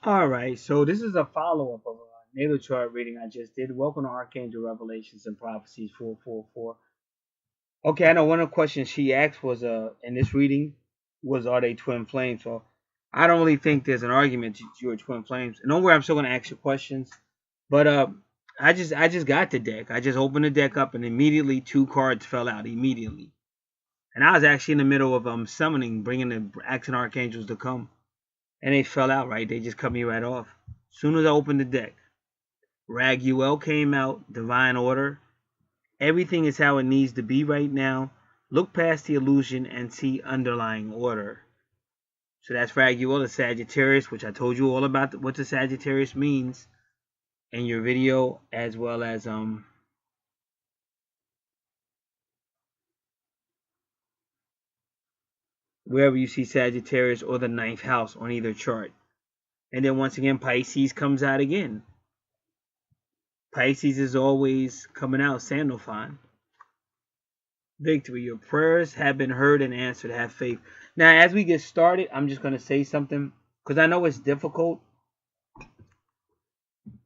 All right, so this is a follow-up of a natal chart reading I just did. Welcome to Archangel Revelations and Prophecies 444. Okay, I know one of the questions she asked was in this reading was, are they twin flames? So I don't really think there's an argument that you are twin flames. And don't worry, I'm still gonna ask you questions. But I just got the deck. I just opened the deck up and immediately two cards fell out immediately. And I was actually in the middle of summoning, bringing the asking archangels to come, and they fell out right. They just cut me right off. As soon as I opened the deck, Raguel came out, Divine Order. Everything is how it needs to be right now. Look past the illusion and see underlying order. So that's Raguel, the Sagittarius, which I told you all about what the Sagittarius means in your video, as well as wherever you see Sagittarius or the ninth house on either chart. And then once again, Pisces comes out again. Pisces is always coming out, Sandalphon. Victory. Your prayers have been heard and answered. Have faith. Now, as we get started, I'm just going to say something because I know it's difficult,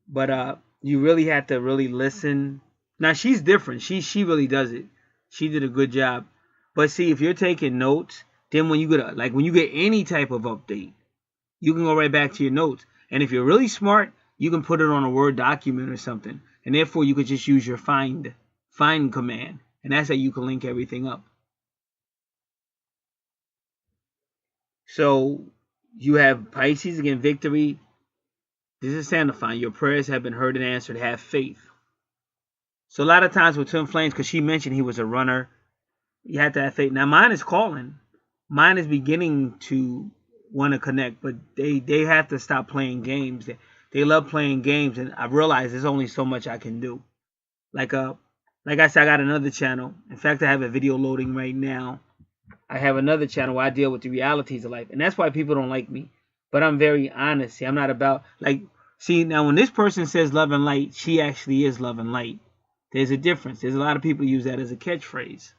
but you really have to really listen. Now, she's different. She really does it. She did a good job. But see, if you're taking notes, then when you get when you get any type of update, you can go right back to your notes. And if you're really smart, you can put it on a Word document or something. And therefore, you could just use your find command. And that's how you can link everything up. So you have Pisces again, victory. This is Sandalphon. Your prayers have been heard and answered. Have faith. So a lot of times with twin flames, because she mentioned he was a runner, you have to have faith. Now mine is calling. Mine is beginning to want to connect, but they have to stop playing games. They love playing games, and I realize there's only so much I can do. Like I said, I got another channel. In fact, I have a video loading right now. I have another channel where I deal with the realities of life, and that's why people don't like me. But I'm very honest. See, I'm not about see now when this person says love and light, she actually is love and light. There's a difference. There's a lot of people use that as a catchphrase,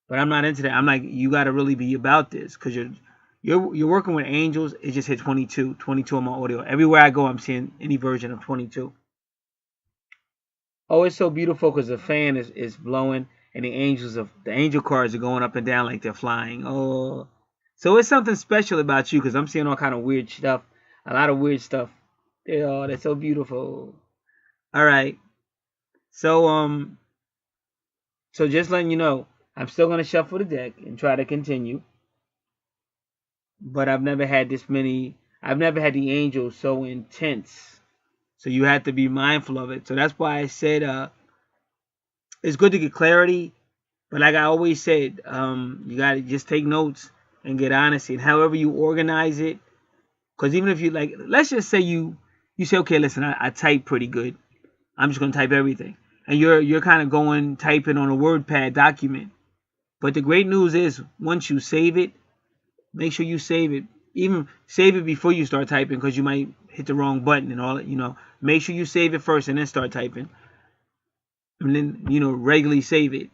but I'm not into that. I'm like, you got to really be about this because you're working with angels. It just hit 22 on my audio. Everywhere I go, I'm seeing any version of 22. Oh, it's so beautiful because the fan is blowing and the angel cards are going up and down like they're flying. Oh, so it's something special about you because I'm seeing all kind of weird stuff, a lot of weird stuff. Oh, that's so beautiful. All right, so so just letting you know, I'm still gonna shuffle the deck and try to continue, but I've never had this many. I've never had the angels so intense. So you have to be mindful of it. So that's why I said it's good to get clarity, but like I always said, you gotta just take notes and get honesty. And however you organize it, because even if you let's just say you say, okay, listen, I type pretty good. I'm just gonna type everything, and you're kind of going typing on a WordPad document. But the great news is once you save it, make sure you save it. Even save it before you start typing because you might hit the wrong button and all that. Make sure you save it first and then start typing, and then regularly save it.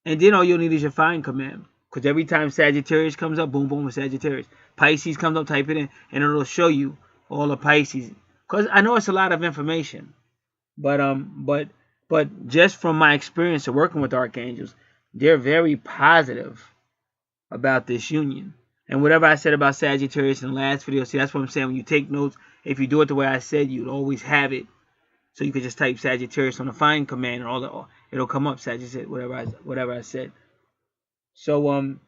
And then all you'll need is your find command. Because every time Sagittarius comes up, boom, boom, Sagittarius. Pisces comes up, type it in, and it'll show you all the Pisces. Because I know it's a lot of information, but just from my experience of working with archangels, they're very positive about this union. And whatever I said about Sagittarius in the last video, see, that's what I'm saying. When you take notes, if you do it the way I said, you'd always have it. So you could just type Sagittarius on the find command, and it'll come up Sagittarius, whatever I said. So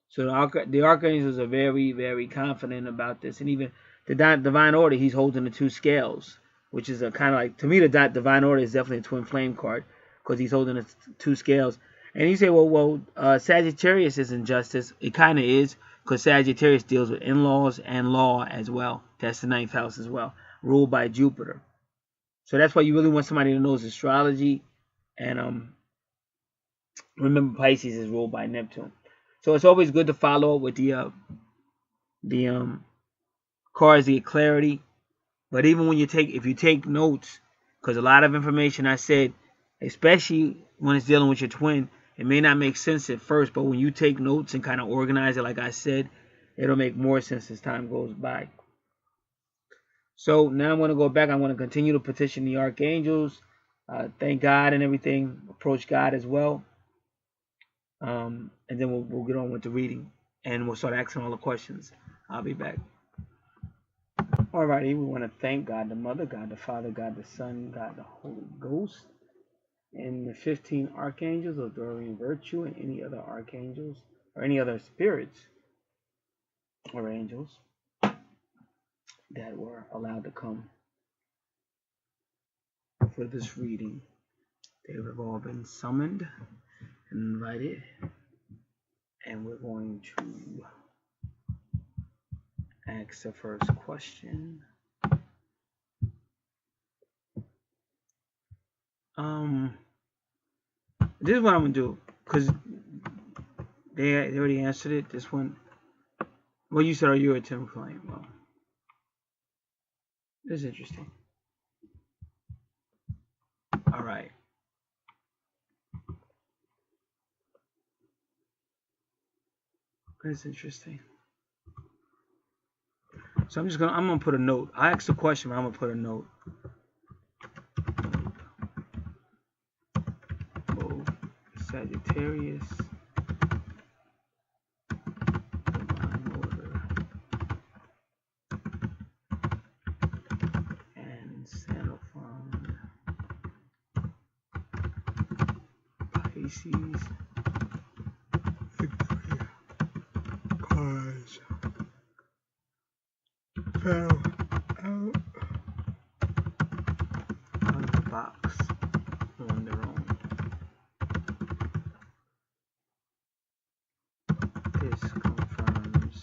so the archangels are very, very confident about this, and even the divine order, he's holding the two scales, which is a kind of like, to me, the divine order is definitely a twin flame card because he's holding the two scales. And you say, well, Sagittarius is injustice. It kind of is because Sagittarius deals with in-laws and law as well. That's the ninth house as well, ruled by Jupiter. So that's why you really want somebody who knows astrology. And remember, Pisces is ruled by Neptune. So it's always good to follow up with the cards to get clarity. But even when if you take notes, because a lot of information I said, especially when it's dealing with your twin, it may not make sense at first, but when you take notes and kind of organize it, like I said, it'll make more sense as time goes by. So now I'm going to go back. I'm going to continue to petition the archangels, thank God and everything, approach God as well. And then we'll get on with the reading, and we'll start asking all the questions. I'll be back. Alrighty, we want to thank God the Mother, God the Father, God the Son, God the Holy Ghost, and the 15 archangels of Dorian virtue, and any other archangels or any other spirits or angels that were allowed to come for this reading. They have all been summoned and invited, and we're going to ask the first question. This is what I'm gonna do, because they already answered it. This one, well, you said, are you a twin flame? Well, this is interesting. All right. That's interesting. So I'm gonna put a note. I asked the question, but I'm gonna put a note. Oh, Sagittarius, divine order, and Sandalphon, Pisces, Victoria, cards fell out of the box on their own. This confirms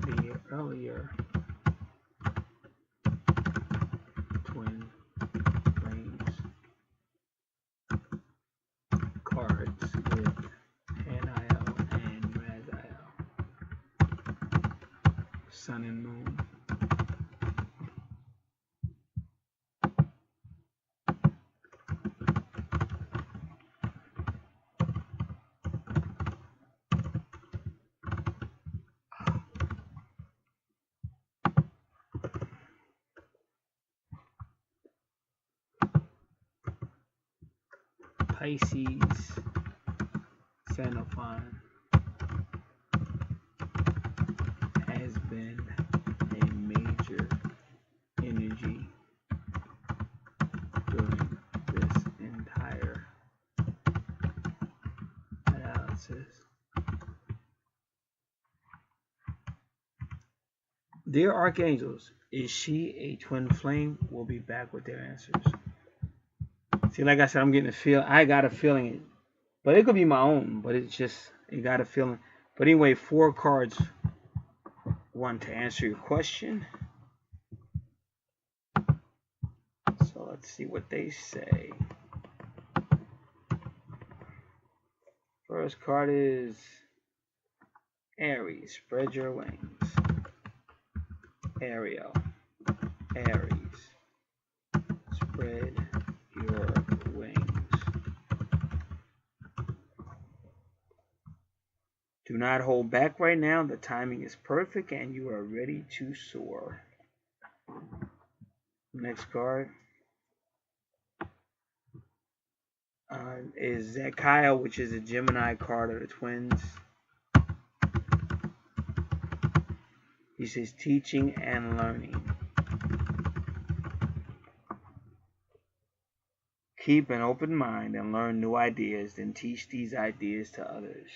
the earlier twin flames cards with NIL and Raziel, Sun and Moon. Pisces, Sandalphon has been a major energy during this entire analysis. Dear Archangels, is she a twin flame? We'll be back with their answers. See, like I said, I'm getting a feel. I got a feeling, but it could be my own. But it's just, you got a feeling. But anyway, 4 cards want to answer your question. So let's see what they say. First card is Aries. Spread your wings. Ariel. Aries. Spread your wings. Do not hold back right now. The timing is perfect and you are ready to soar. Next card is Zekiah, which is a Gemini card of the twins. He says teaching and learning. Keep an open mind and learn new ideas, then teach these ideas to others.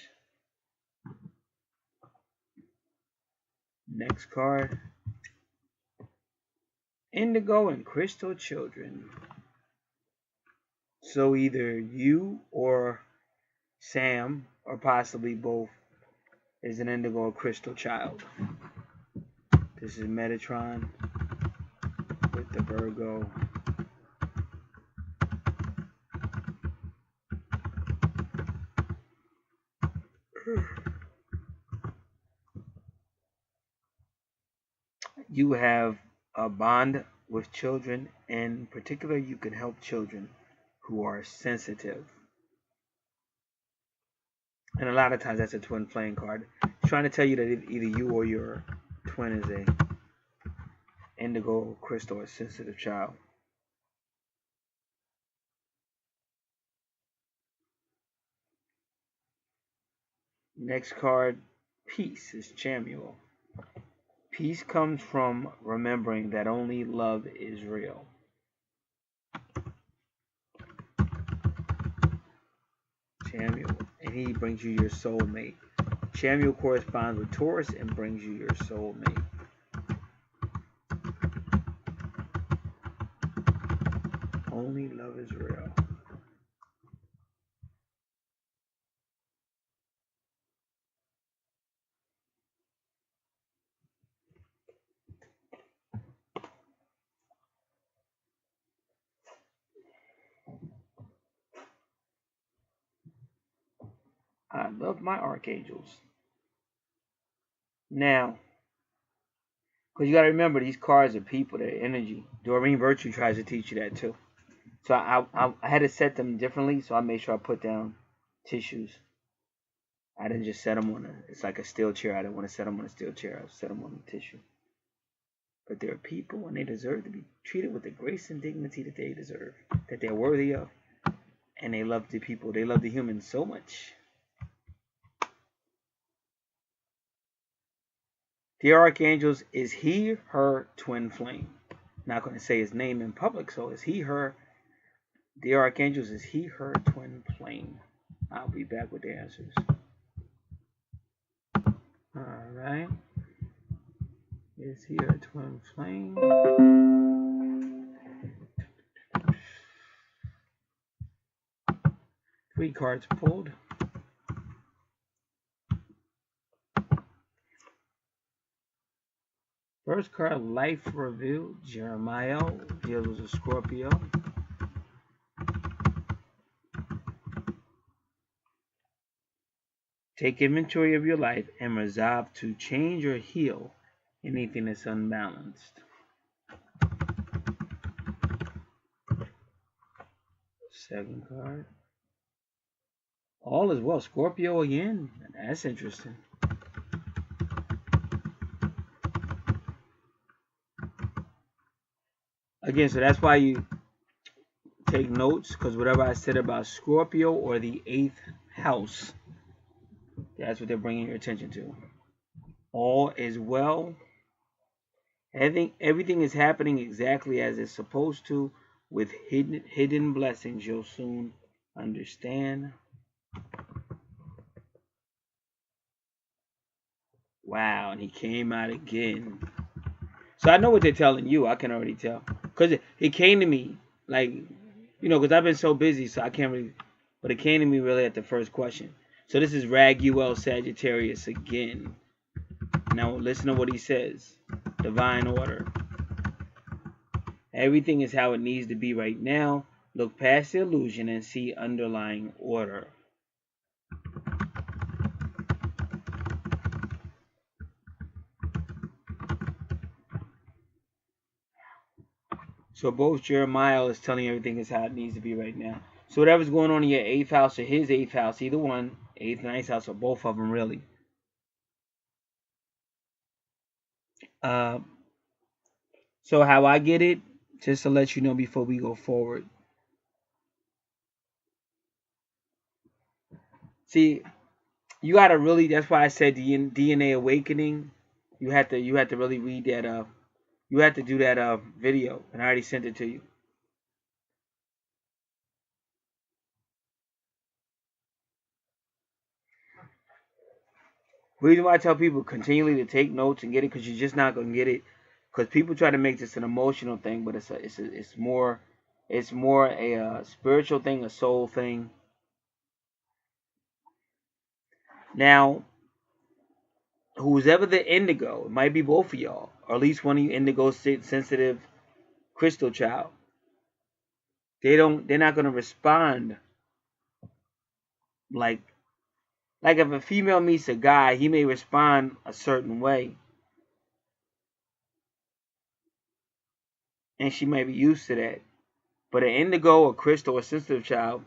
Next card, Indigo and Crystal Children. So either you or Sam, or possibly both, is an Indigo or Crystal child. This is Metatron with the Virgo. You have a bond with children. In particular, you can help children who are sensitive. And a lot of times that's a twin flame card. It's trying to tell you that either you or your twin is an indigo, crystal, or sensitive child. Next card, peace, is Chamuel. Peace comes from remembering that only love is real. Chamuel, and he brings you your soulmate. Chamuel corresponds with Taurus and brings you your soulmate. Only love is real. I love my archangels. Now, because you got to remember, these cards are people, they're energy. Doreen Virtue tries to teach you that too. So I had to set them differently, so I made sure I put down tissues. I didn't just set them on it's like a steel chair. I didn't want to set them on a steel chair. I set them on a tissue. But they're people, and they deserve to be treated with the grace and dignity that they deserve, that they're worthy of. And they love the people. They love the humans so much. The archangels, is he, her twin flame? Not going to say his name in public, so is he, her? The archangels, is he, her twin flame? I'll be back with the answers. Alright. Is he a twin flame? 3 cards pulled. First card, Life Revealed. Jeremiah deals with a Scorpio. Take inventory of your life and resolve to change or heal anything that's unbalanced. Second card. All is well. Scorpio again. That's interesting. Again, so that's why you take notes, because whatever I said about Scorpio or the 8th house, that's what they're bringing your attention to. All is well. Everything is happening exactly as it's supposed to, with hidden blessings you'll soon understand. Wow, and he came out again. So I know what they're telling you. I can already tell. Because it came to me, like, you know, because I've been so busy, so I can't really, but it came to me really at the first question. So this is Raguel Sagittarius again. Now listen to what he says. Divine order. Everything is how it needs to be right now. Look past the illusion and see underlying order. So both Jeremiah is telling you everything is how it needs to be right now. So whatever's going on in your 8th house or his 8th house, either one, 8th, 9th house, or both of them really. So how I get it, just to let you know before we go forward. See, you gotta really. That's why I said the DNA awakening. You have to really read that. You have to do that video, and I already sent it to you. The reason why I tell people continually to take notes and get it, because you're just not gonna get it. Because people try to make this an emotional thing, but it's more a spiritual thing, a soul thing. Now, who's ever the indigo, it might be both of y'all, or at least one of you indigo sensitive crystal child. They're not gonna respond like if a female meets a guy, he may respond a certain way. And she may be used to that. But an indigo or crystal or sensitive child,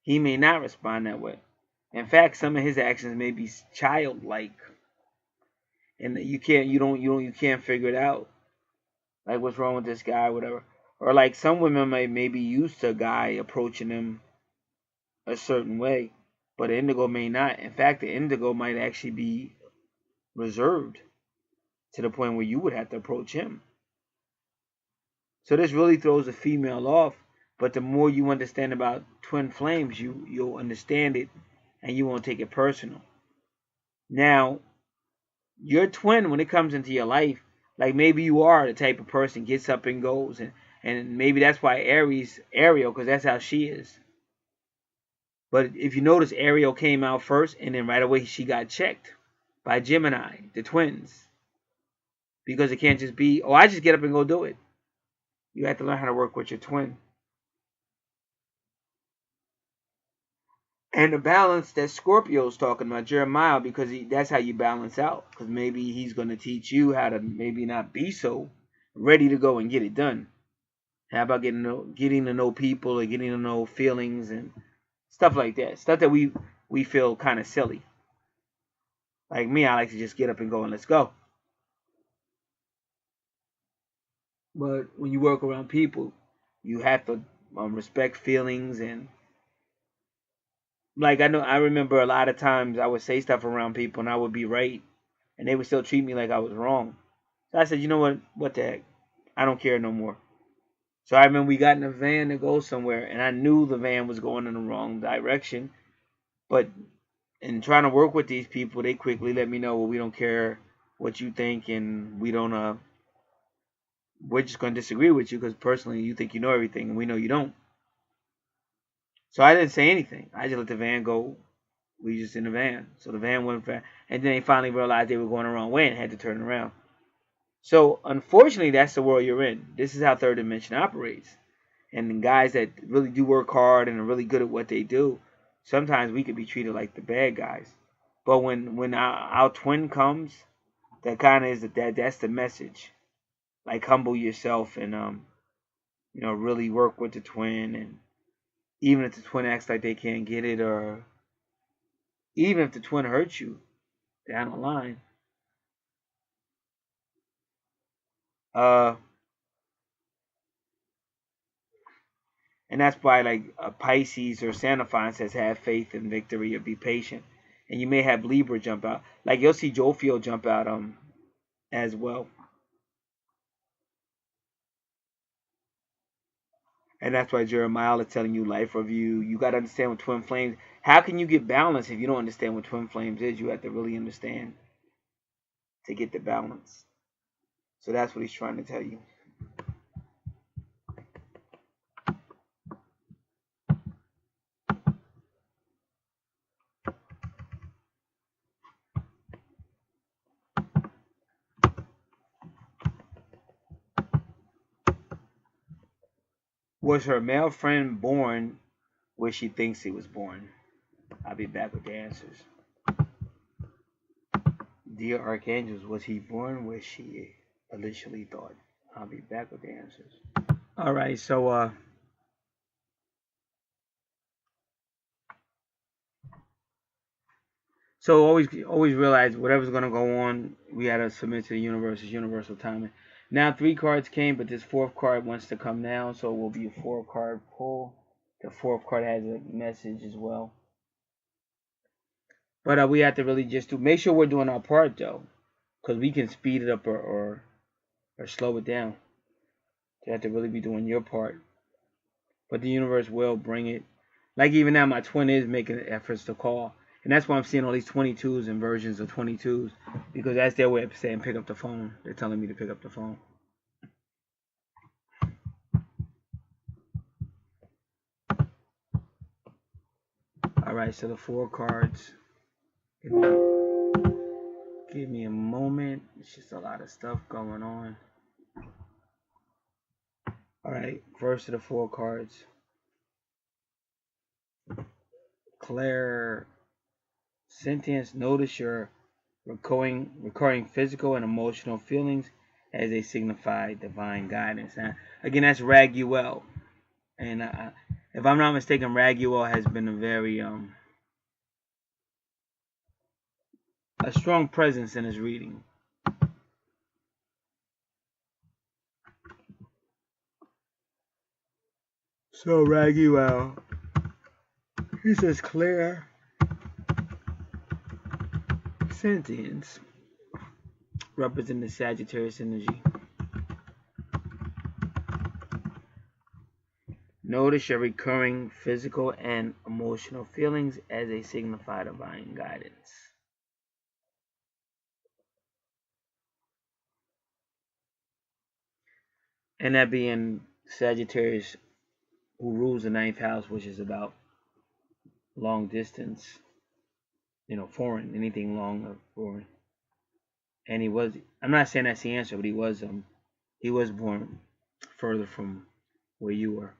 he may not respond that way. In fact, some of his actions may be childlike. And you can't figure it out. Like, what's wrong with this guy, whatever. Or like some women may be used to a guy approaching them a certain way, but the indigo may not. In fact, the indigo might actually be reserved to the point where you would have to approach him. So this really throws the female off. But the more you understand about twin flames, you'll understand it, and you won't take it personal. Now, your twin, when it comes into your life, like maybe you are the type of person gets up and goes, and maybe that's why Ariel, because that's how she is. But if you notice, Ariel came out first, and then right away she got checked by Gemini, the twins. Because it can't just be, oh, I just get up and go do it. You have to learn how to work with your twin. And the balance that Scorpio's talking about, Jeremiah, because that's how you balance out. Because maybe he's going to teach you how to maybe not be so ready to go and get it done. How about getting to know people, or getting to know feelings and stuff like that. Stuff that we feel kind of silly. Like me, I like to just get up and go and let's go. But when you work around people, you have to respect feelings. And like I remember a lot of times I would say stuff around people and I would be right, and they would still treat me like I was wrong. So I said, you know what the heck, I don't care no more. So I remember we got in a van to go somewhere, and I knew the van was going in the wrong direction. But in trying to work with these people, they quickly let me know, well, we don't care what you think, and we're just going to disagree with you because personally you think you know everything, and we know you don't. So I didn't say anything. I just let the van go. We just in the van. So the van went fast, and then they finally realized they were going the wrong way and had to turn around. So unfortunately, that's the world you're in. This is how third dimension operates. And the guys that really do work hard and are really good at what they do, sometimes we could be treated like the bad guys. But when our twin comes, that kind of is that's the message. Like, humble yourself and really work with the twin. And even if the twin acts like they can't get it, or even if the twin hurts you down the line, and that's why, like, a Pisces or Sandalphon says, have faith in victory or be patient. And you may have Libra jump out. Like, you'll see Jophiel jump out as well. And that's why Jeremiah is telling you life review. You got to understand what twin flames. How can you get balance if you don't understand what twin flames is? You have to really understand to get the balance. So that's what he's trying to tell you. Was her male friend born where she thinks he was born? I'll be back with the answers. Dear Archangels, was he born where she initially thought? I'll be back with the answers. All right, so always realize whatever's gonna go on, we gotta submit to the universe. It's universal timing. Now 3 cards came, but this 4th card wants to come now, so it will be a 4-card pull. The 4th card has a message as well. But we have to really just make sure we're doing our part, though, because we can speed it up or slow it down. You have to really be doing your part. But the universe will bring it. Like, even now, my twin is making efforts to call. And that's why I'm seeing all these 22s and versions of 22s. Because that's their way of saying pick up the phone. They're telling me to pick up the phone. Alright, so the 4 cards. Give me a moment. It's just a lot of stuff going on. Alright, first of the 4 cards. Claire sentence. Notice your recurring physical and emotional feelings as they signify divine guidance. Now, again, that's Raguel. And if I'm not mistaken, Raguel has been a very a strong presence in his reading. So Raguel, he says clear sentience represent the Sagittarius energy. Notice your recurring physical and emotional feelings as they signify divine guidance. And that being Sagittarius, who rules the 9th house, which is about long distance, foreign, anything long or foreign. And he was, I'm not saying that's the answer, but he was born further from where you were.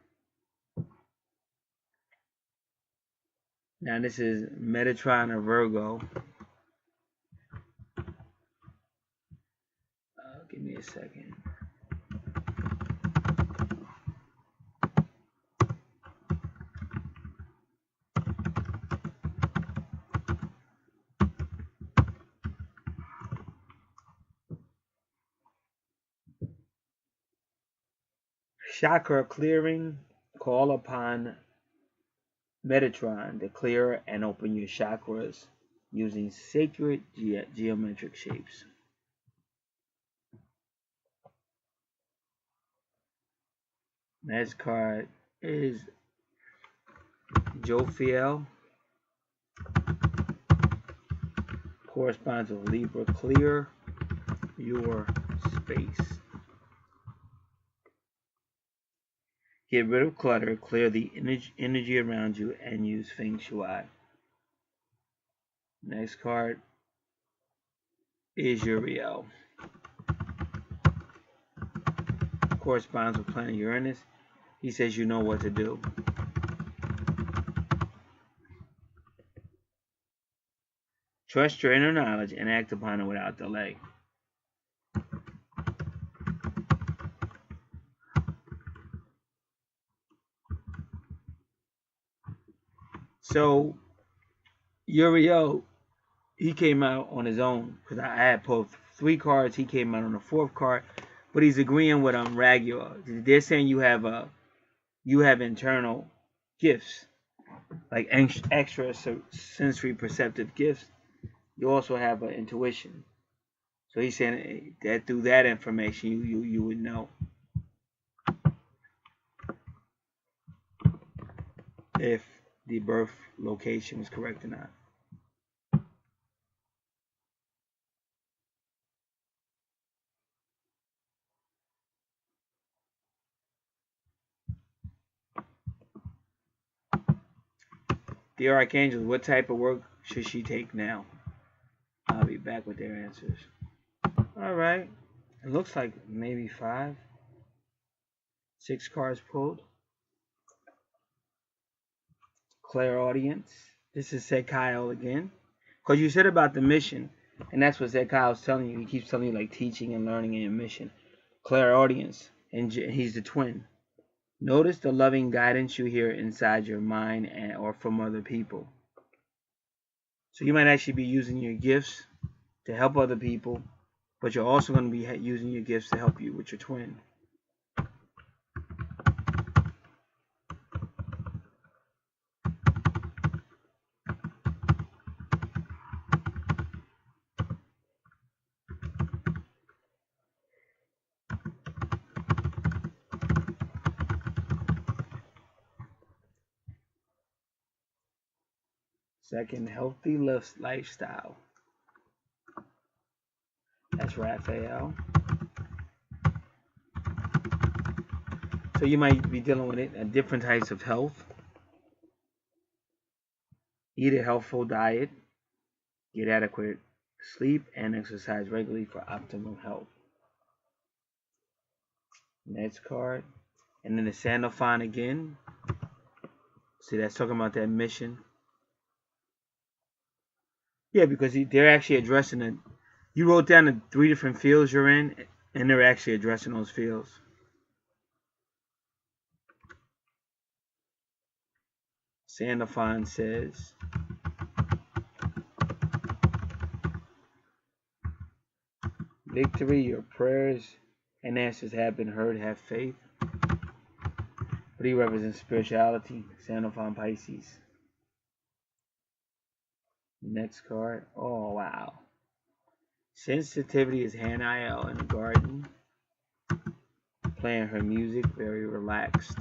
Now this is Metatron or Virgo. Give me a second. Chakra clearing. Call upon Metatron to clear and open your chakras using sacred geometric shapes. Next card is Jophiel. Corresponds with Libra. Clear your space. Get rid of clutter, clear the energy around you, and use Feng Shui. Next card is Uriel. Corresponds with planet Uranus. He says you know what to do. Trust your inner knowledge and act upon it without delay. So Uriel, he came out on his own because I had pulled 3 cards. He came out on the 4th card, but he's agreeing with Raguel. They're saying you have internal gifts, like extra sensory perceptive gifts. You also have an intuition. So he's saying that through that information you would know if the birth location was correct or not. The Archangels, what type of work should she take now? I'll be back with their answers. Alright. It looks like maybe 5. 6 cards pulled. Clairaudience. This is Kyle again. Because you said about the mission, and that's what Kyle's telling you. He keeps telling you like teaching and learning and your mission. Clairaudience. And he's the twin. Notice the loving guidance you hear inside your mind or from other people. So you might actually be using your gifts to help other people, but you're also going to be using your gifts to help you with your twin. Second, healthy lifestyle. That's Raphael. So you might be dealing with it at different types of health. Eat a healthful diet. Get adequate sleep and exercise regularly for optimal health. Next card. And then the Sandalphon again. See, that's talking about that mission. Yeah, because they're actually addressing it. You wrote down the 3 different fields you're in, and they're actually addressing those fields. Sandalphon says, victory, your prayers and answers have been heard. Have faith. But he represents spirituality. Sandalphon Pisces. Next card. Oh, wow. Sensitivity is Haniel in the garden. Playing her music, very relaxed.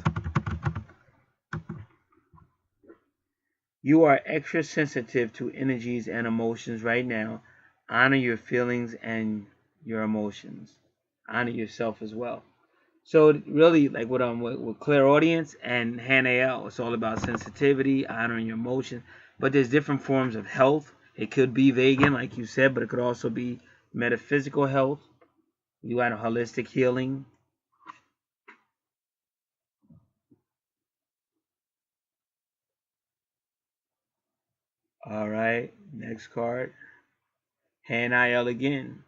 You are extra sensitive to energies and emotions right now. Honor your feelings and your emotions. Honor yourself as well. So really, like with clairaudience and Haniel, it's all about sensitivity, honoring your emotions. But there's different forms of health. It could be vegan, like you said, but it could also be metaphysical health. You got a holistic healing. All right, next card. Haniel again.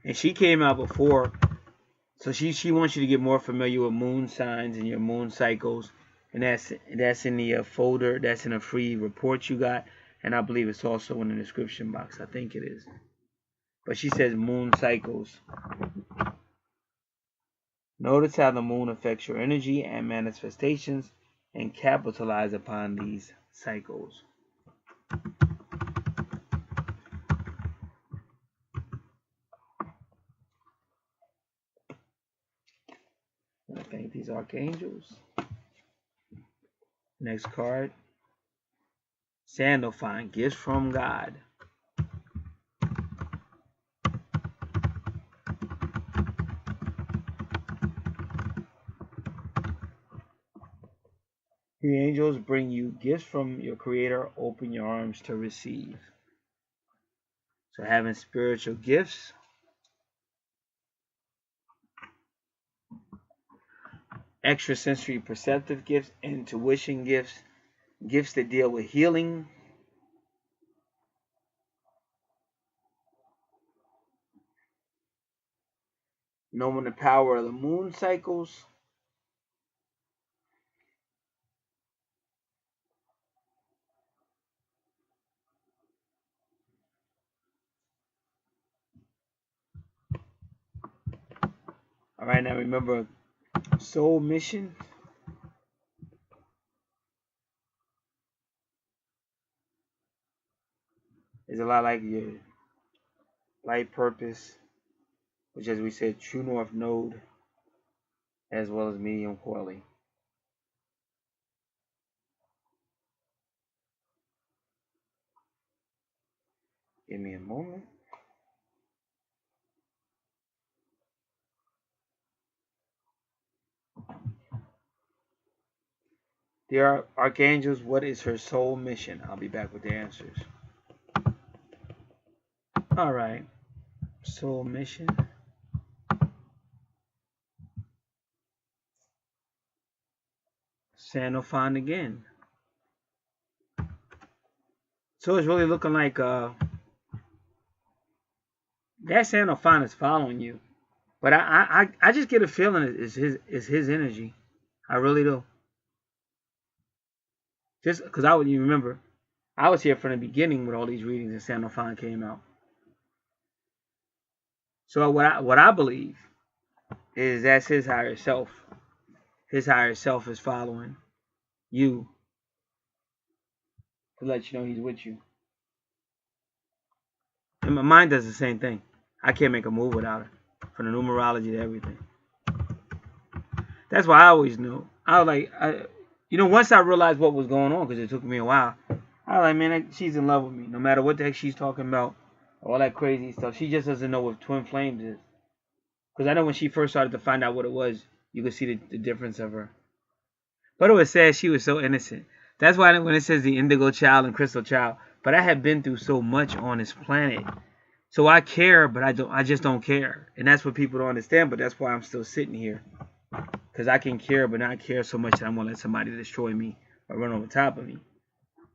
And she came out before. So she wants you to get more familiar with moon signs and your moon cycles. And that's in the folder. That's in a free report you got. And I believe it's also in the description box. I think it is. But she says moon cycles. Notice how the moon affects your energy and manifestations and capitalize upon these cycles. I want to thank these archangels. Next card. Sandalphon, gifts from God. The angels bring you gifts from your Creator. Open your arms to receive. So having spiritual gifts. Extrasensory perceptive gifts. Intuition gifts. Gifts that deal with healing. Knowing the power of the moon cycles. All right, now remember, soul mission is a lot like your life purpose, which, as we said, true north node, as well as medium coiling. Give me a moment. Dear archangels, what is her soul mission? I'll be back with the answers. All right, soul mission. Sandalphon again. So it's really looking like that Sandalphon is following you, but I just get a feeling it's his energy. I really do. Just because you remember, I was here from the beginning with all these readings and Sandalphon came out. So what I believe is that's his higher self. His higher self is following you to let you know he's with you. And my mind does the same thing. I can't make a move without it. From the numerology to everything. That's why I always knew. I was like, once I realized what was going on, because it took me a while, I was like, man, she's in love with me. No matter what the heck she's talking about, all that crazy stuff. She just doesn't know what twin flames is. Because I know when she first started to find out what it was, you could see the difference of her. But it was sad she was so innocent. That's why when it says the indigo child and crystal child, but I have been through so much on this planet. So I care, but I just don't care. And that's what people don't understand, but that's why I'm still sitting here. Because I can care, but not care so much that I'm going to let somebody destroy me or run over top of me.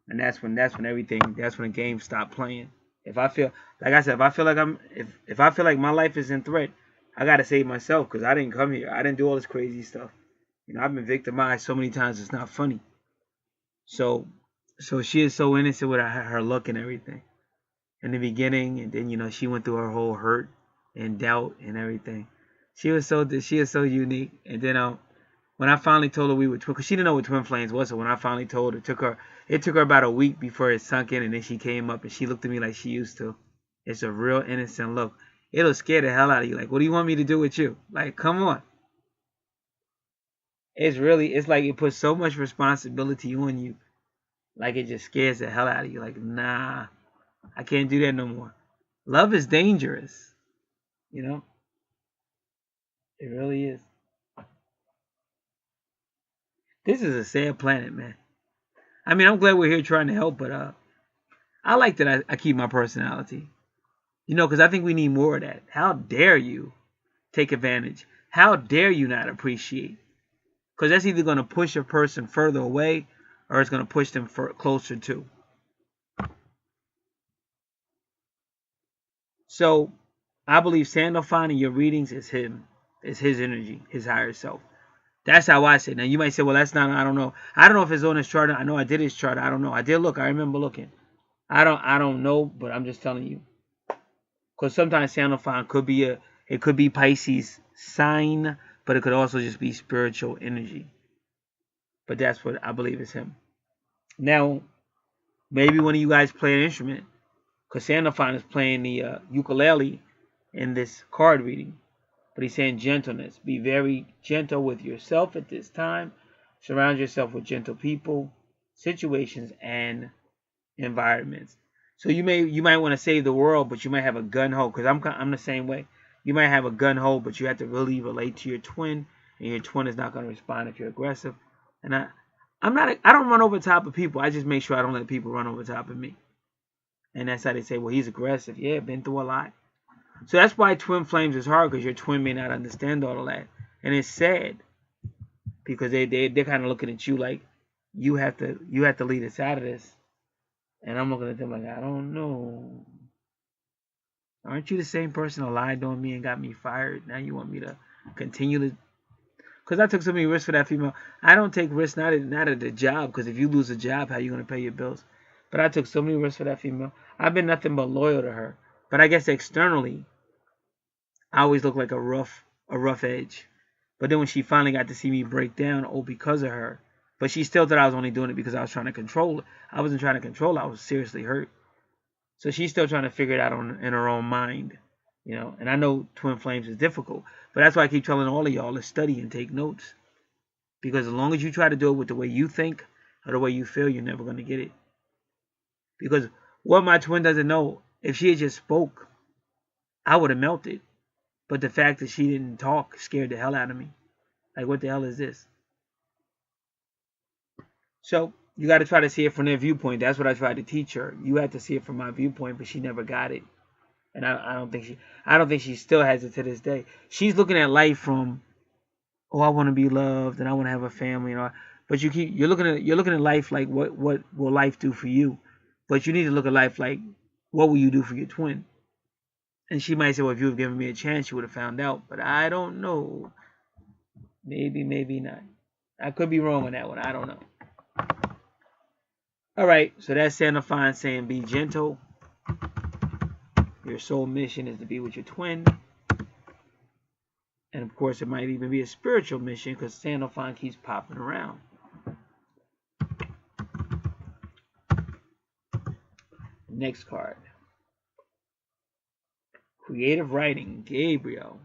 And that's when the games stop playing. If I feel, like I said, if I feel like my life is in threat, I got to save myself because I didn't come here. I didn't do all this crazy stuff. I've been victimized so many times it's not funny. So she is so innocent with her look and everything. In the beginning, and then she went through her whole hurt and doubt and everything. She is so unique. And then when I finally told her we were twin, because she didn't know what twin flames was. So when I finally told her, it took her about a week before it sunk in, and then she came up and she looked at me like she used to. It's a real innocent look. It'll scare the hell out of you. Like, what do you want me to do with you? Like, come on. It's like it puts so much responsibility on you. Like, it just scares the hell out of you. Like, nah, I can't do that no more. Love is dangerous. You know? It really is. This is a sad planet, man. I mean, I'm glad we're here trying to help, but I like that I keep my personality. You know, because I think we need more of that. How dare you take advantage? How dare you not appreciate? Because that's either going to push a person further away or it's going to push them closer to. So, I believe Sandalphon in your readings is him. It's his energy, his higher self. That's how I say it. Now, you might say, well, that's not, I don't know. I don't know if it's on his chart. I know I did his chart. I don't know. I did look. I remember looking. I don't know, but I'm just telling you. Because sometimes Sandalphon it could be Pisces sign, but it could also just be spiritual energy. But that's what I believe is him. Now, maybe one of you guys play an instrument. Because Sandalphon is playing the ukulele in this card reading. But he's saying gentleness. Be very gentle with yourself at this time. Surround yourself with gentle people, situations, and environments. So you might want to save the world, but you might have a gun ho. Because I'm the same way. You might have a gun ho, but you have to really relate to your twin, and your twin is not going to respond if you're aggressive. And I don't run over top of people. I just make sure I don't let people run over top of me. And that's how they say, well, he's aggressive. Yeah, been through a lot. So that's why twin flames is hard, because your twin may not understand all of that. And it's sad, because they're kind of looking at you like you have to lead us out of this. And I'm looking at them like, I don't know. Aren't you the same person who lied on me and got me fired? Now you want me to continue to... Because I took so many risks for that female. I don't take risks not at the job, because if you lose a job, how are you going to pay your bills? But I took so many risks for that female. I've been nothing but loyal to her. But I guess externally, I always look like a rough edge. But then when she finally got to see me break down, because of her. But she still thought I was only doing it because I was trying to control it. I wasn't trying to control it. I was seriously hurt. So she's still trying to figure it out in her own mind. You know, and I know twin flames is difficult. But that's why I keep telling all of y'all to study and take notes. Because as long as you try to do it with the way you think or the way you feel, you're never going to get it. Because what my twin doesn't know, if she had just spoke, I would have melted. But the fact that she didn't talk scared the hell out of me. Like, what the hell is this? So, you got to try to see it from their viewpoint. That's what I tried to teach her. You have to see it from my viewpoint, but she never got it. And I don't think she still has it to this day. She's looking at life from, I want to be loved and I want to have a family and all. But you're looking at life like what will life do for you? But you need to look at life like, what will you do for your twin? And she might say, well, if you have given me a chance, you would have found out. But I don't know. Maybe, maybe not. I could be wrong on that one. I don't know. All right. So that's Sandalphon saying be gentle. Your soul mission is to be with your twin. And, of course, it might even be a spiritual mission because Sandalphon keeps popping around. Next card. Creative writing, Gabriel.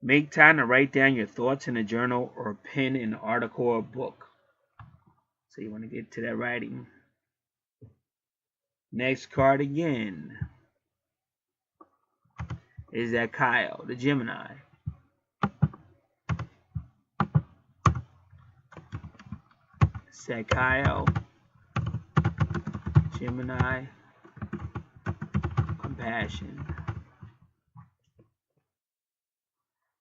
Make time to write down your thoughts in a journal or pen an article or book. So you want to get to that writing. Next card again is that Kyle, the Gemini. Kyle, Gemini, compassion.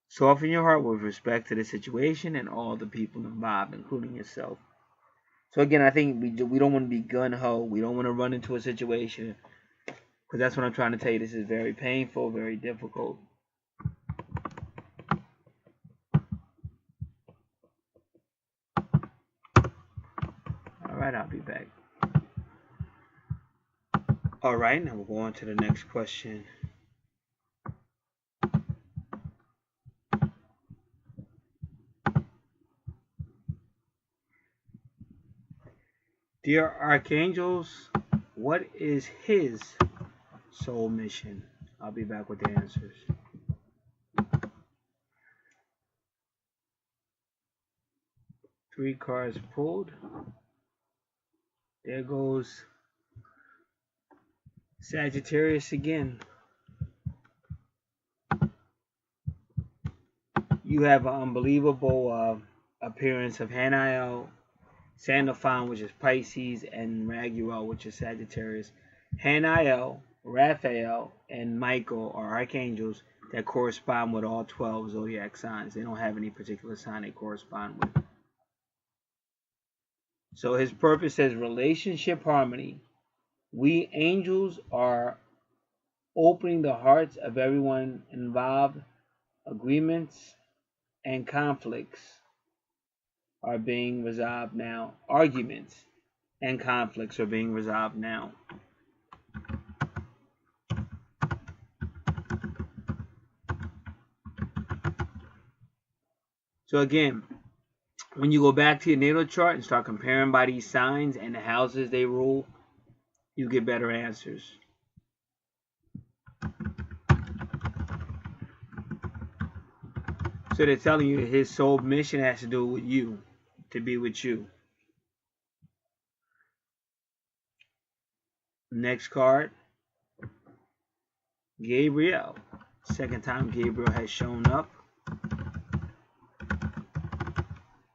Soften your heart with respect to the situation and all the people involved, including yourself. So again, I think we don't want to be gun-ho. We don't want to run into a situation. Because that's what I'm trying to tell you. This is very painful, very difficult. Alright, I'll be back. Alright, now we'll go on to the next question. Dear Archangels, what is his soul mission? I'll be back with the answers. Three cards pulled. There goes Sagittarius again. You have an unbelievable appearance of Hanael, Sandalphon, which is Pisces, and Raguel, which is Sagittarius. Hanael, Raphael, and Michael are archangels that correspond with all 12 zodiac signs. They don't have any particular sign they correspond with. So his purpose says relationship harmony. We angels are opening the hearts of everyone involved. Agreements and conflicts are being resolved now. Arguments and conflicts are being resolved now. So again, when you go back to your natal chart and start comparing by these signs and the houses they rule, you get better answers. So they're telling you that his soul mission has to do with you, to be with you. Next card, Gabriel. Second time Gabriel has shown up.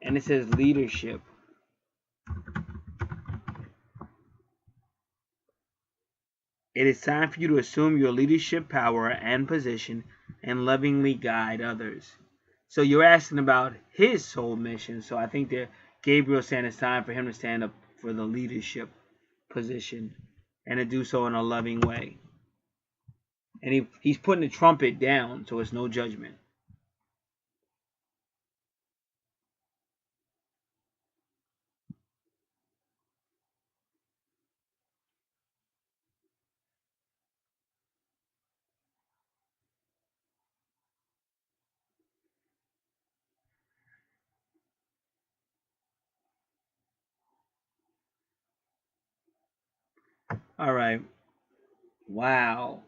And it says leadership. It is time for you to assume your leadership power and position and lovingly guide others. So you're asking about his soul mission. So I think that Gabriel's saying it's time for him to stand up for the leadership position and to do so in a loving way. And he's putting the trumpet down, so it's no judgment. Alright. Wow.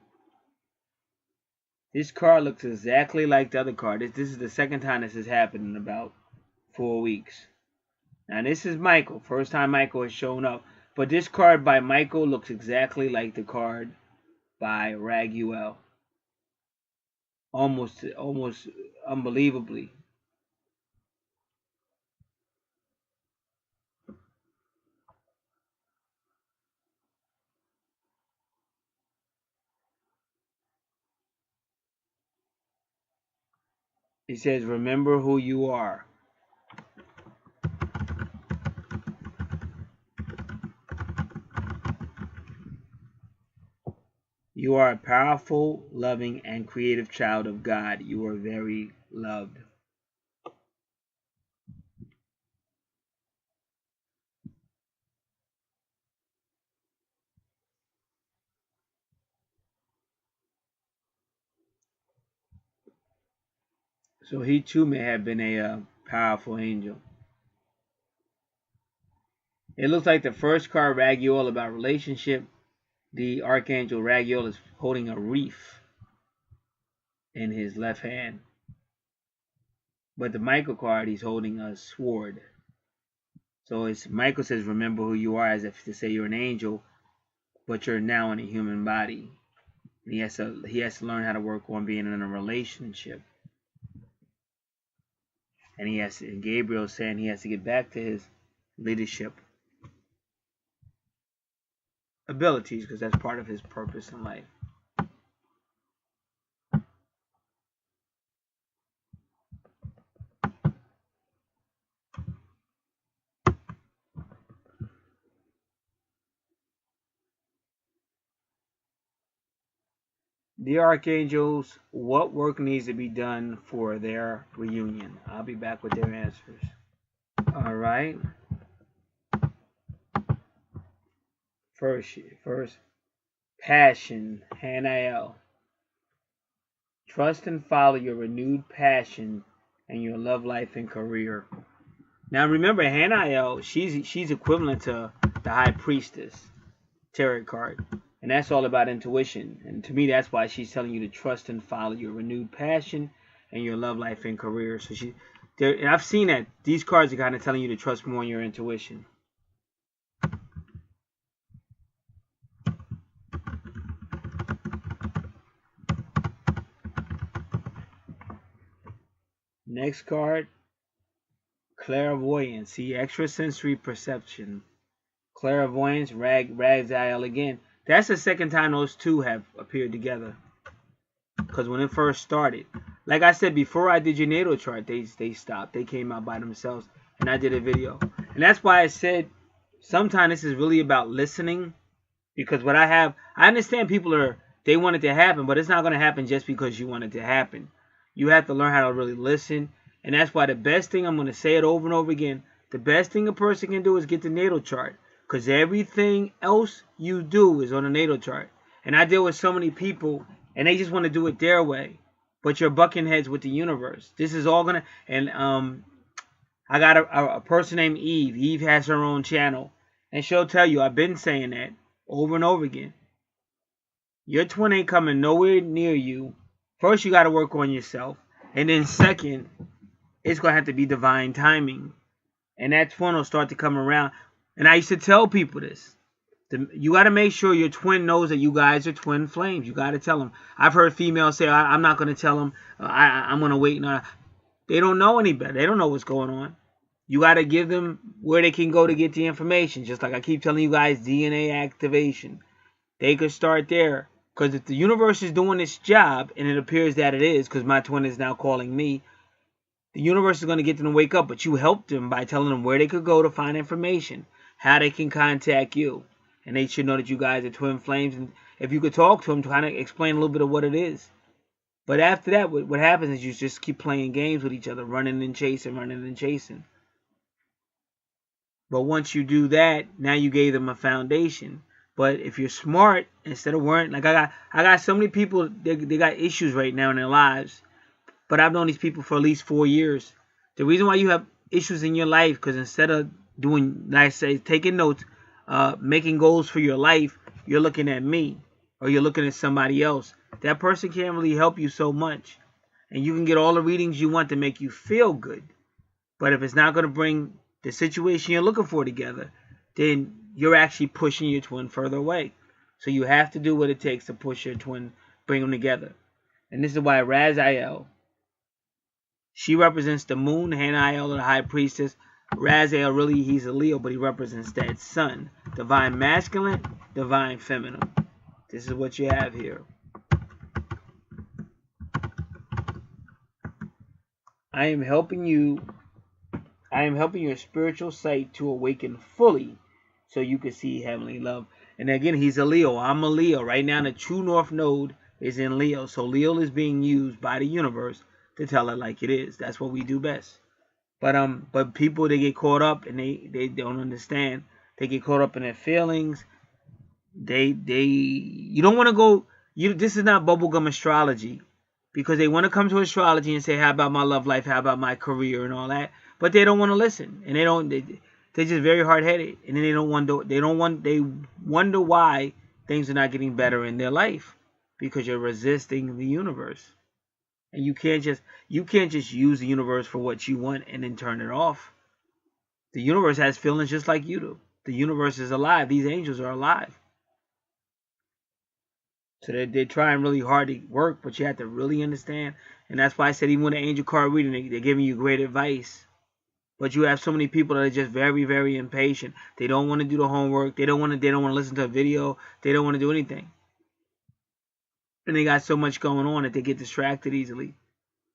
This card looks exactly like the other card. This is the second time this has happened in about 4 weeks. Now this is Michael. First time Michael has shown up. But this card by Michael looks exactly like the card by Raguel. Almost unbelievably. It says, remember who you are. You are a powerful, loving, and creative child of God. You are very loved. So he too may have been a powerful angel. It looks like the first card, Raguel, about relationship. The Archangel Raguel is holding a wreath in his left hand. But the Michael card, he's holding a sword. So it's Michael says, remember who you are, as if to say you're an angel, but you're now in a human body. And he has to learn how to work on being in a relationship. And Gabriel's saying he has to get back to his leadership abilities, because that's part of his purpose in life. The Archangels, what work needs to be done for their reunion? I'll be back with their answers. All right. First, passion, Hanael. Trust and follow your renewed passion and your love life and career. Now remember, Hanael, she's equivalent to the High Priestess tarot card. And that's all about intuition. And to me, that's why she's telling you to trust and follow your renewed passion and your love life and career. So and I've seen that these cards are kind of telling you to trust more in your intuition. Next card, clairvoyance. See, extrasensory perception. Clairvoyance, Raziel again. That's the second time those two have appeared together. Because when it first started, like I said before, I did your natal chart, they stopped. They came out by themselves, and I did a video. And that's why I said sometimes this is really about listening. Because what I understand people they want it to happen, but it's not going to happen just because you want it to happen. You have to learn how to really listen. And that's why the best thing, I'm going to say it over and over again, the best thing a person can do is get the natal chart. Because everything else you do is on a natal chart. And I deal with so many people, and they just want to do it their way. But you're bucking heads with the universe. This is all going to... And I got a person named Eve. Eve has her own channel. And she'll tell you, I've been saying that over and over again. Your twin ain't coming nowhere near you. First, you got to work on yourself. And then second, it's going to have to be divine timing. And that twin will start to come around. And I used to tell people this. You got to make sure your twin knows that you guys are twin flames. You got to tell them. I've heard females say, I'm not going to tell them. I'm going to wait. No, they don't know any better. They don't know what's going on. You got to give them where they can go to get the information. Just like I keep telling you guys, DNA activation. They could start there. Because if the universe is doing its job, and it appears that it is, because my twin is now calling me, the universe is going to get them to wake up. But you helped them by telling them where they could go to find information, how they can contact you. And they should know that you guys are twin flames. And if you could talk to them to kind of explain a little bit of what it is. But after that, what happens is you just keep playing games with each other, running and chasing, running and chasing. But once you do that, now you gave them a foundation. But if you're smart, instead of worrying, like I got so many people, they got issues right now in their lives. But I've known these people for at least 4 years. The reason why you have issues in your life, because instead of doing, like I say, taking notes, making goals for your life, you're looking at me, or you're looking at somebody else. That person can't really help you so much. And you can get all the readings you want to make you feel good. But if it's not going to bring the situation you're looking for together, then you're actually pushing your twin further away. So you have to do what it takes to push your twin, bring them together. And this is why Raziel, she represents the moon, Hanael, the high priestess. Raziel, really, he's a Leo, but he represents that sun. Divine masculine, divine feminine. This is what you have here. I am helping your spiritual sight to awaken fully so you can see heavenly love. And again, he's a Leo. I'm a Leo. Right now, the true north node is in Leo. So Leo is being used by the universe to tell it like it is. That's what we do best. But people, they get caught up and they don't understand. They get caught up in their feelings. You don't want to go. This is not bubblegum astrology, because they want to come to astrology and say, how about my love life? How about my career and all that? But they don't want to listen, and they're just very hard-headed, and then they wonder why things are not getting better in their life, because you're resisting the universe. And you can't just use the universe for what you want and then turn it off. The universe has feelings just like you do. The universe is alive. These angels are alive. So they're trying really hard to work, but you have to really understand. And that's why I said, even with an angel card reading, they're giving you great advice. But you have so many people that are just very, very impatient. They don't want to do the homework. They don't want to listen to a video. They don't want to do anything. And they got so much going on that they get distracted easily.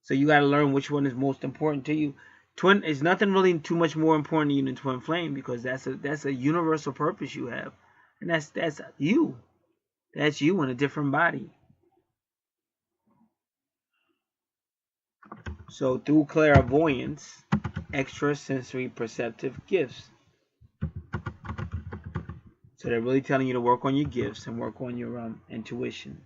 So you got to learn which one is most important to you. Twin is nothing really too much more important to you than twin flame, because that's a universal purpose you have. And that's you. That's you in a different body. So through clairvoyance, extrasensory perceptive gifts. So they're really telling you to work on your gifts and work on your intuition.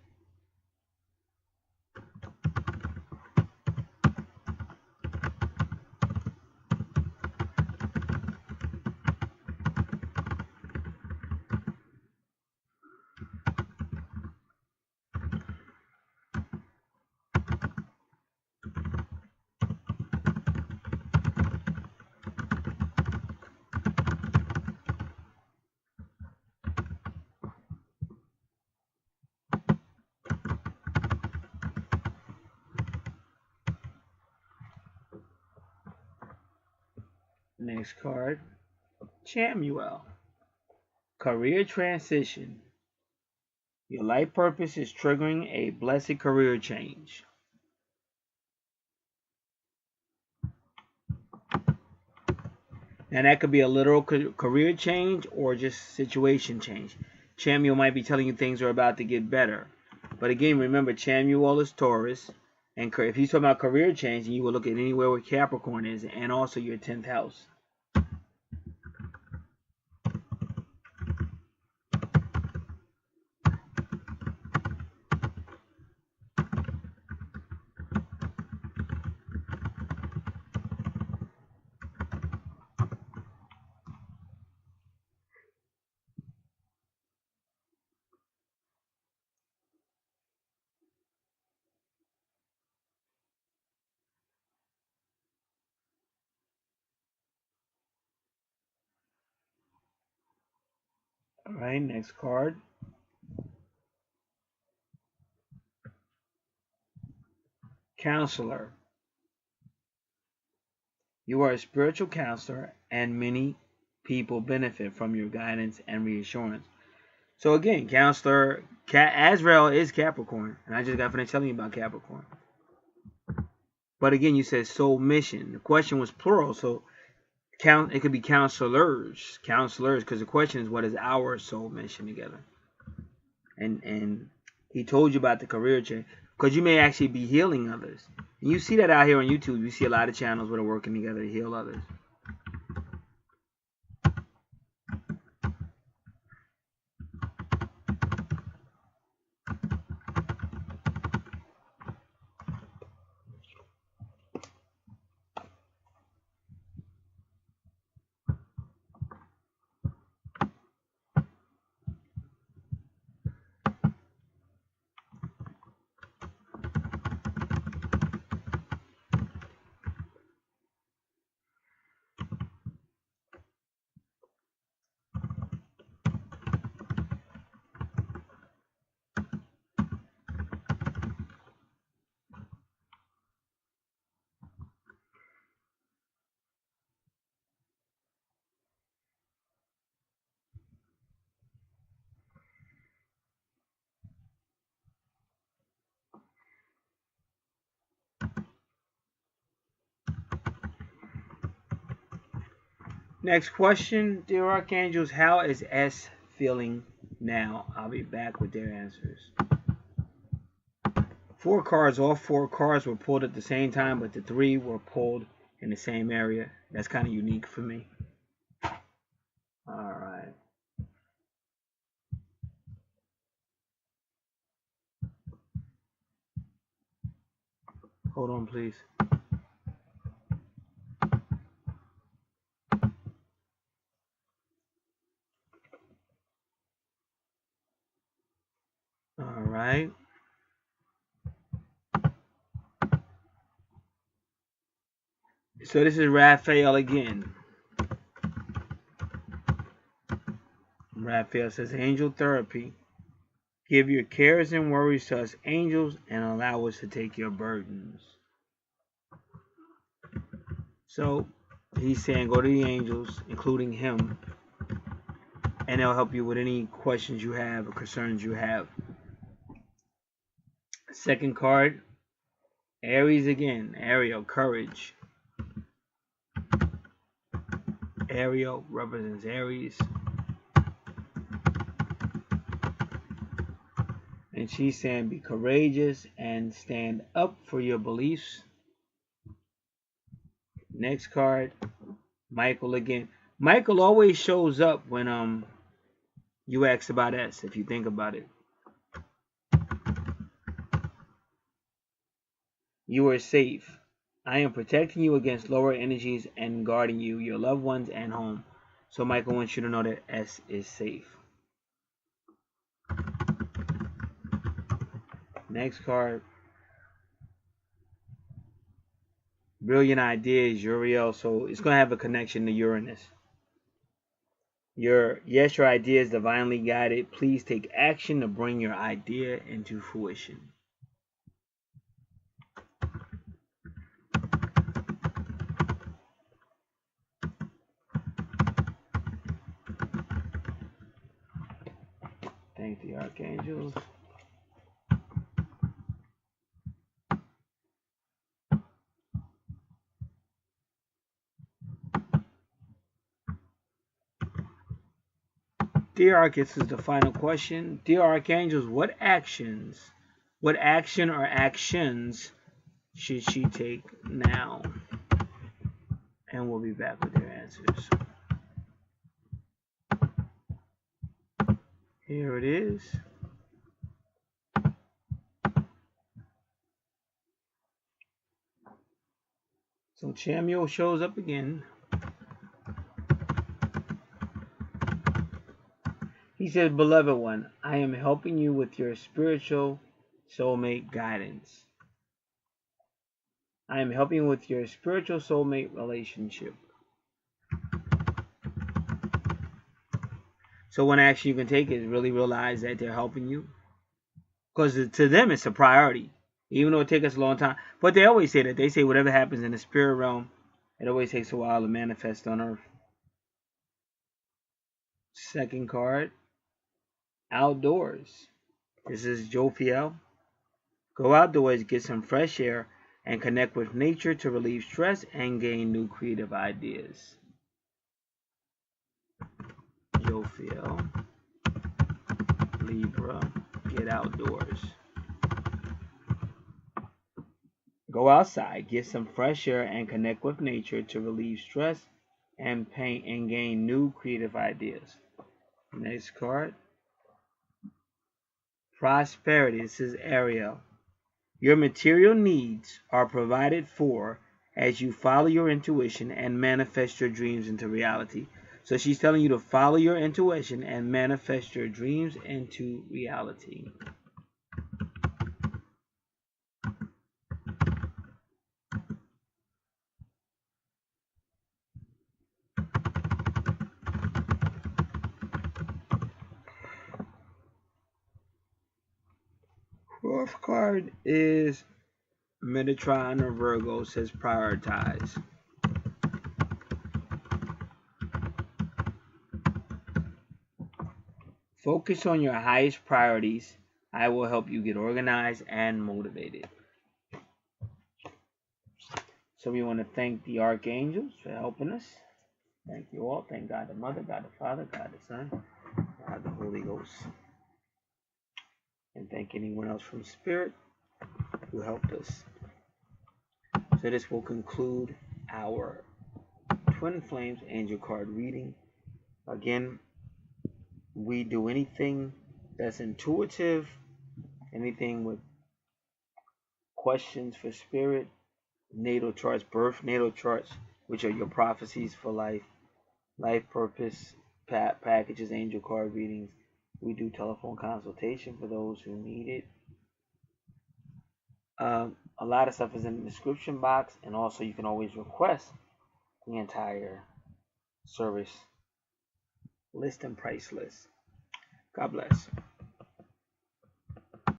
Next card, Chamuel. Career transition. Your life purpose is triggering a blessed career change. And that could be a literal career change or just situation change. Chamuel might be telling you things are about to get better. But again, remember, Chamuel is Taurus. And if he's talking about career change, you will look at anywhere where Capricorn is and also your 10th house. All right, next card. Counselor. You are a spiritual counselor, and many people benefit from your guidance and reassurance. So again, counselor, Azrael is Capricorn, and I just got finished telling you about Capricorn. But again, you said soul mission. The question was plural, so it could be counselors, because the question is, what is our soul mission together? And he told you about the career change, because you may actually be healing others. And you see that out here on YouTube. You see a lot of channels where they're working together to heal others. Next question, dear Archangels, how is S feeling now? I'll be back with their answers. 4 cards, all 4 cards were pulled at the same time, but the 3 were pulled in the same area. That's kind of unique for me. All right. Hold on, please. All right. So this is Raphael again. Raphael says, Angel Therapy. Give your cares and worries to us angels and allow us to take your burdens. So he's saying go to the angels, including him, and they'll help you with any questions you have or concerns you have. Second card, Aries again. Ariel, courage. Ariel represents Aries. And she's saying be courageous and stand up for your beliefs. Next card, Michael again. Michael always shows up when You asked about S, if you think about it. You are safe. I am protecting you against lower energies and guarding you, your loved ones, and home. So Michael wants you to know that S is safe. Next card. Brilliant ideas, Uriel. So it's going to have a connection to Uranus. Your idea is divinely guided. Please take action to bring your idea into fruition. Thank the archangels. Dear Archangels, this is the final question. Dear Archangels, what action or actions should she take now? And we'll be back with their answers. Here it is. So Chamuel shows up again. He says, Beloved one, I am helping you with your spiritual soulmate guidance. I am helping you with your spiritual soulmate relationship. So one action you can take is really realize that they're helping you. Because to them, it's a priority. Even though it takes us a long time. But they always say that. They say whatever happens in the spirit realm, it always takes a while to manifest on earth. Second card. Outdoors. This is Jophiel. Go outdoors, get some fresh air, and connect with nature to relieve stress and gain new creative ideas. Jophiel. Libra. Get outdoors. Go outside, get some fresh air, and connect with nature to relieve stress and pain and gain new creative ideas. Next card. Prosperity. This is Ariel. Your material needs are provided for as you follow your intuition and manifest your dreams into reality. So she's telling you to follow your intuition and manifest your dreams into reality. Fourth card is Metatron or Virgo, says prioritize. Focus on your highest priorities. I will help you get organized and motivated. So we want to thank the archangels for helping us. Thank you all. Thank God the Mother, God the Father, God the Son, God the Holy Ghost. And thank anyone else from Spirit who helped us. So this will conclude our Twin Flames Angel Card reading. Again, we do anything that's intuitive, anything with questions for Spirit, natal charts, birth natal charts, which are your prophecies for life, life purpose packages, angel card readings. We do telephone consultation for those who need it. A lot of stuff is in the description box, and also you can always request the entire service list and price list. God bless.